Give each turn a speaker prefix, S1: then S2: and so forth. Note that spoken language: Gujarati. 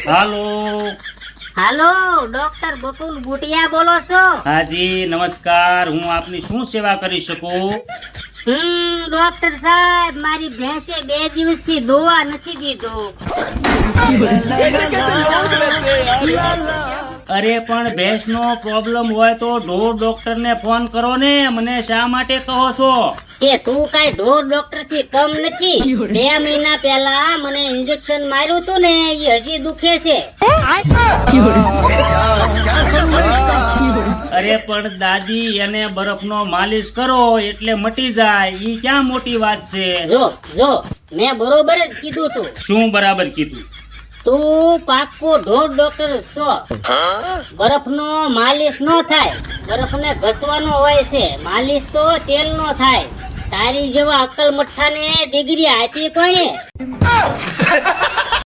S1: હાલો.
S2: હાલો, ડોક્ટર બકુલ બુટિયા બોલો છો?
S1: હાજી નમસ્કાર, હું આપની શું સેવા કરી શકું?
S2: ડોક્ટર સાહેબ, મારી ભેંસે 2 દિવસથી દોવા નથી દીધો.
S1: અરે પણ ભેંસનો પ્રોબ્લેમ હોય તો ઢોર ડોક્ટર ને ફોન કરો ને, મને શા માટે કહો છો?
S2: કે તું કઈ ઢોર ડોક્ટર થી કમ નથી. 2 મહિના પહેલા મને ઇન્જેક્શન માર્યું તું ને, એ હજી દુખે છે.
S1: અરે પણ દાદી, એને બરફનો માલિશ કરો એટલે મટી જાય, ઈ ક્યાં મોટી વાત છે?
S2: જો મેં બરોબર જ કીધું તું.
S1: શું બરાબર કીધું?
S2: તું પાક્કો ઢોર ડોક્ટર છો. બરફનો માલિશ નો થાય, બરફને ઘસવાનો હોય છે, માલિશ તો તેલ નો થાય. તારી જેવા અક્કલ મઠ્ઠાને ડિગ્રી આપી કોણે?